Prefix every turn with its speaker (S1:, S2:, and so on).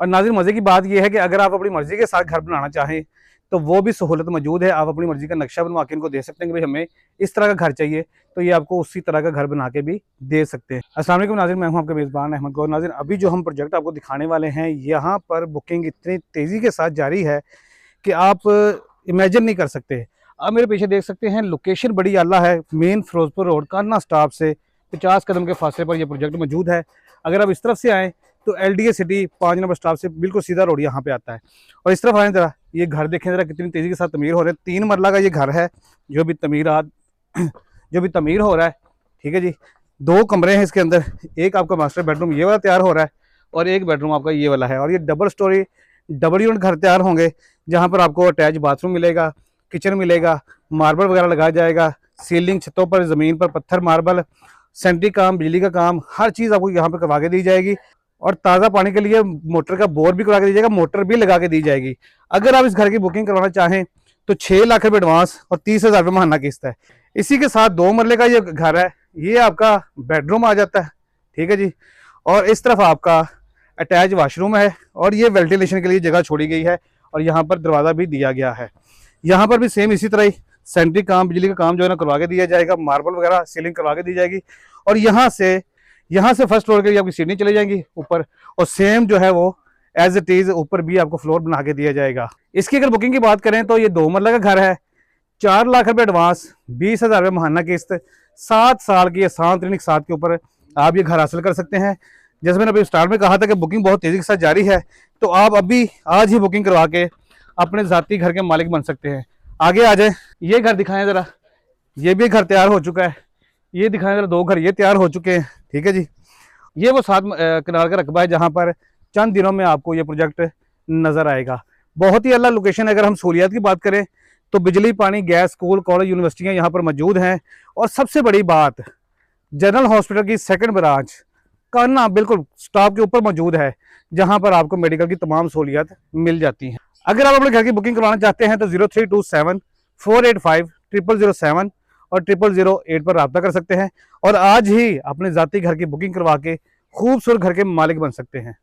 S1: और नाज़रीन मज़े की बात यह है कि अगर आप अपनी मर्ज़ी के साथ घर बनाना चाहें तो वो भी सहूलत मौजूद है। आप अपनी मर्ज़ी का नक्शा बनवा के इनको दे सकते हैं कि भाई हमें इस तरह का घर चाहिए, तो ये आपको उसी तरह का घर बना के भी दे सकते हैं। अस्सलाम वालेकुम नाज़रीन, मैं हूं आपका मेज़बान अहमद गौर। नाज़रीन अभी जो हम प्रोजेक्ट आपको दिखाने वाले हैं, यहाँ पर बुकिंग इतनी तेज़ी के साथ जारी है कि आप इमेजिन नहीं कर सकते। आप मेरे पीछे देख सकते हैं, लोकेशन बड़ी आला है। Main Ferozepur road Kanha stop से 50 कदम के फासले पर यह प्रोजेक्ट मौजूद है। अगर आप इस तरफ से आएँ तो LDA सिटी 5 नंबर स्टॉप से बिल्कुल सीधा रोड यहाँ पे आता है। और इस तरफ आए जरा, ये घर देखें जरा कितनी तेज़ी के साथ तमीर हो रहे हैं। 3 मरला का ये घर है जो भी तमीर हो रहा है। ठीक है जी, 2 कमरे हैं इसके अंदर। एक आपका मास्टर बेडरूम ये वाला तैयार हो रहा है और एक बेडरूम आपका ये वाला है। और ये डबल स्टोरी डबल यूनिट घर तैयार होंगे, जहाँ पर आपको अटैच बाथरूम मिलेगा, किचन मिलेगा, मार्बल वगैरह लगाया जाएगा, सीलिंग, छतों पर, ज़मीन पर पत्थर मार्बल, सेंट्रिक काम, बिजली का काम, हर चीज़ आपको यहाँ पे करवा के दी जाएगी। और ताज़ा पानी के लिए मोटर का बोर भी करवा के दी जाएगा, मोटर भी लगा के दी जाएगी। अगर आप इस घर की बुकिंग करवाना चाहें तो 6 लाख रुपये एडवांस और 30,000 रुपये महाना किस्त है। इसी के साथ 2 मरले का ये घर है, ये आपका बेडरूम आ जाता है। ठीक है जी, और इस तरफ आपका अटैच वाशरूम है और ये वेंटिलेशन के लिए जगह छोड़ी गई है और यहाँ पर दरवाज़ा भी दिया गया है। यहाँ पर भी सेम इसी तरह ही सेंट्रिक काम, बिजली का काम जो है ना करवा के दिया जाएगा, मार्बल वगैरह सीलिंग करवा के दी जाएगी। और यहाँ से फर्स्ट फ्लोर के लिए आपकी सीढ़ी चली जाएंगी ऊपर, और सेम जो है वो एज इट इज ऊपर भी आपको फ्लोर बना के दिया जाएगा। इसकी अगर बुकिंग की बात करें तो ये 2 मरला का घर है, 4 लाख रुपये एडवांस, 20,000 रुपये महाना किस्त, 7 साल की आसान तरीन साथ के ऊपर आप ये घर हासिल कर सकते हैं। जैसे मैंने अभी स्टार्ट में कहा था कि बुकिंग बहुत तेज़ी के साथ जारी है, तो आप अभी आज ही बुकिंग करवा के अपने ज़ाती घर के मालिक बन सकते हैं। आगे आ जाए, ये घर दिखाएं ज़रा। ये भी घर तैयार हो चुका है। ये दिखाएं ज़रा, 2 घर ये तैयार हो चुके हैं। ठीक है जी, ये वो 7 कनाल का रकबा है जहाँ पर चंद दिनों में आपको ये प्रोजेक्ट नज़र आएगा। बहुत ही अलग लोकेशन है। अगर हम सहूलियात की बात करें तो बिजली, पानी, गैस, स्कूल, कॉलेज, यूनिवर्सिटियाँ यहाँ पर मौजूद हैं। और सबसे बड़ी बात, जनरल हॉस्पिटल की 2nd ब्रांच कान्हा बिल्कुल स्टॉप के ऊपर मौजूद है, जहाँ पर आपको मेडिकल की तमाम सहूलियात मिल जाती हैं। अगर आप अपने घर की बुकिंग करवाना चाहते हैं तो 0327-485-0007 और 0008 पर रब्ता कर सकते हैं और आज ही अपने ज़ाती घर की बुकिंग करवा के खूबसूरत घर के मालिक बन सकते हैं।